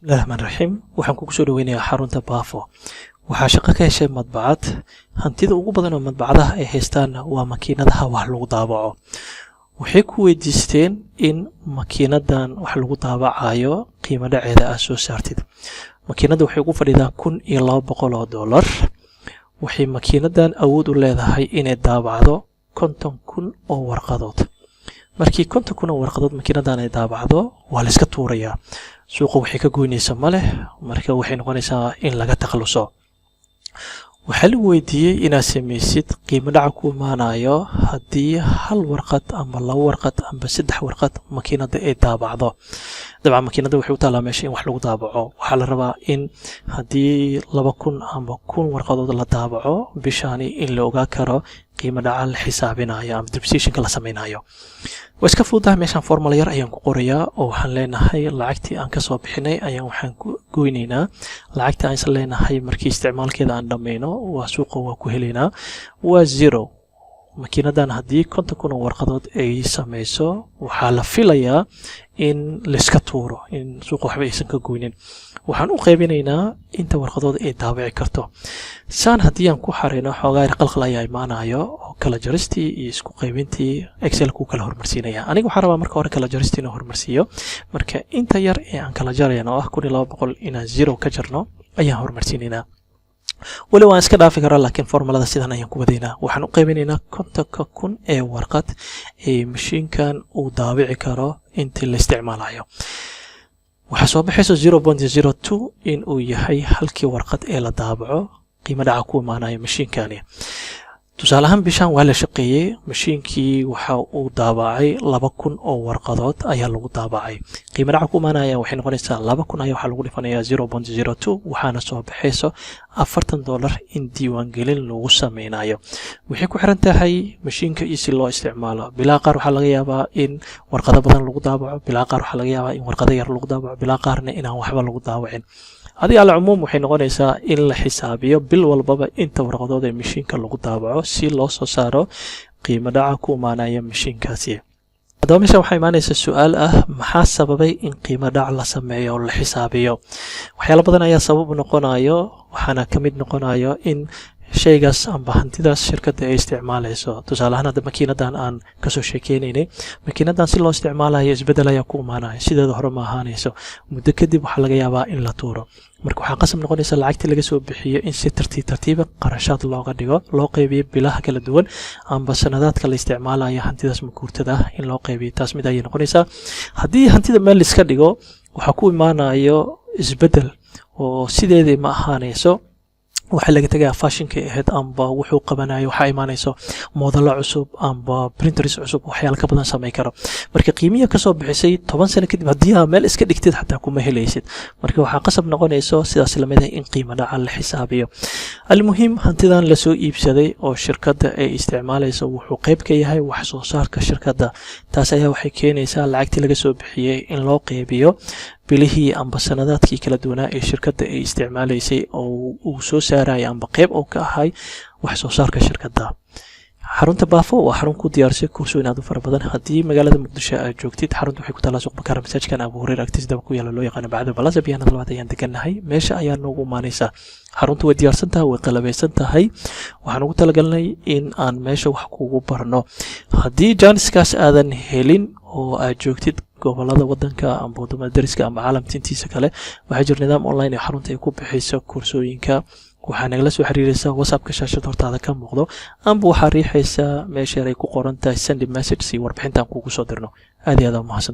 الرحمن الرحيم waxaan kugu soo dhaweynayaa xarunta Baafo waxaa shaqo ka heshay madbacad hantida ugu badan oo madbacadaha ay haystaan waa makiinadaha wax lagu daabaco waxay ku weydiisteen in makiinadan wax lagu daabacayo qiimo dhaceeda aad soo saartid makiinada waxay ugu fadhidaa $1,200 waxay makiinadan awood u leedahay inay daabacdo 50,000 oo warqadood markii 50,000 oo warqadood makiinadan ay daabacdo waa la iska tuurayaa suuqa waxay ka goynaysaa male marka waxay noqonaysaa in laga takhaluso waxa la weydiiyay inaad samaysid qiimo dhaca ku imaanayo haddii hal warqad ama laba warqad ama saddex warqad makiinada ay daabacdo dabcan makiinada waxay u taalaa meesha in wax lagu daabaco waxaa la rabaa in haddii 2,000 ama 1,000 warqadood la daabaco bishaani in la ogaa karo qiimo dhaca la xisaabinayo ama depreciation la samaynayo واسكا فوضح ميشان فورمولا ير ايان كقوريا او waxaan leenahay lacagtii aan ka soo bixinay ayaan waxaan ku goynaynaa lacagta aan leenahay markii isticmaalkeeda aan dhameeyno waa suuqa waa ku heleynaa waa 0 makiinadan hadii 50,000 warqadood ay sameeyso waxa la filayaa in la iska tuuro in suuqa waxba aysan ka goynin waxaan u qaybinaynaa inta warqadood ay daabici karto saan hadii aan ku xareeno xoogaa qalqal ayaa imaanayo oo kala jaristii iyo isku qaybintii Excel ku kala hormarsiinaya aniga waxaan rabaa marka hore kala jaristii inaan hormarsiiyo marka inta yar ee aan kala jarayno ah 1,200 inaan 0 ka jarno ayaan hormarsiinaynaa wali waan iska dhaafi karaa laakiin formulada sidan ayaan ku wadaynaa waxaan u qaybinaynaa 50,000 ee warqad ee mashiinkan uu daabici karo intii la isticmaalayo waxa soo baxayso 0.02 in uu yahay halkii warqad ee la daabaco qiimo dhaca ku imaanayo mashiinkani tusaale ahaan bishan waa la shaqeeyay mashiinkii waxa uu daabacay 2,000 oo warqadood ayaa lagu daabacay qiimo dhaca ku imaanaya waxay noqonaysaa 2,000 ayaa waxa lagu dhifanayaa 0.02 waxaana soo baxayso $40 in diiwaan gelin lagu sameeynayo waxay ku xiran tahay mashiinka iyo si loo isticmaalo bilaa qaar waxa laga yaabaa in warqado badan lagu daabaco bilaa qaar waxa laga yaabaa in warqado yar lagu daabaco bilaa qaarna inaan waxba lagu daabacin adiga ala umum waxay noqonaysaa in la xisaabiyo bil walbaba inta warqadood ee mashiinka lagu daabaco si loo soo saaro qiimo dhaca ku imaanaya mashiinkaasi hadaba meesha waxay imaanaysaa su'aal ah maxaa sababay in qiimo dhac la sameeyo oo la xisaabiyo waxyaalo badan ayaa sabab u noqonayo waxaana ka mid noqonayo in shaygaas amba hantidaas shirkadda ay isticmaalayso tusaale ahaan makiinadan aan ka soo sheekeynay makiinadan si loo isticmaalayo isbedel ayaa ku imaanaya sideeda hore ma ahaanayso muddo kadib waxa laga yaabaa in la tuuro marka waxa qasab noqonaysa lacagtii laga soo bixiyo in si tartiib qarashaad looga dhigo loo qaybiyo bilaha kala duwan amba sanadaadka la isticmaalayo hantidaas makuurtada in loo qaybiyo taas mid ay noqonaysaa hadii hantida meel iska dhigo waxa ku imaanayo isbedel oo sideedii ma ahaanayso waxa laga tagay fashion-ka ahayd amba wuxuu qabanayo waxa imaanayso modelo cusub amba printers cusub waxyaalo ka badan sameey karo marka qiimiga ka soo bixisay 10 sano kadib hadii meel iska dhigtid xataa kuma helaysid marka waxa qasab noqonayso sidaas la mid ah in qiimo dhaca la xisaabiyo almuhim hantidan la soo iibsaday oo shirkadda ay isticmaalayso wuxuu qayb ka yahay wax soo saarka shirkadda taas ayaa waxay keenaysaa lacagtii laga soo bixiyay in loo qaybiyo bilihii amba sanadaadkii kala duwanaa ee shirkadda ay isticmaalaysay oo uu soo saaray amba qayb oo ka ahay wax soo saarka shirkadda xarunta Baafo waa xarun ku diyaarsay kursooyin aad u fara badan hadii magaalada Muqdisho aad joogtid xaruntu waxay ku taalaa suuq Bakaar masaajidkan Abu Hurayra agtiisa ku yaala loo yaqaan bacda Balaas biyana dalwada ayaan deganahay meesha ayaa noogu maanaysa xaruntu way diyaarsan tahay way qalabeysan tahay waxaan ugu talagalnay in aan meesha wax kugu barno hadii janiskaas aadan helin oo aad joogtid gobolada wadanka amba wadamada dariska amba caalamka intiisa kale waxa jira nidaam online ee xarunta ay ku bixiso kursooyinka waxaan nagala soo xiriiraysaa WhatsApp-ka shaashada hortaada ka muuqdo amba waxa riixaysaa meesha ay ku qoran tahay send message si warbixintan kugu soo dirno aad iyo aad u mahadsan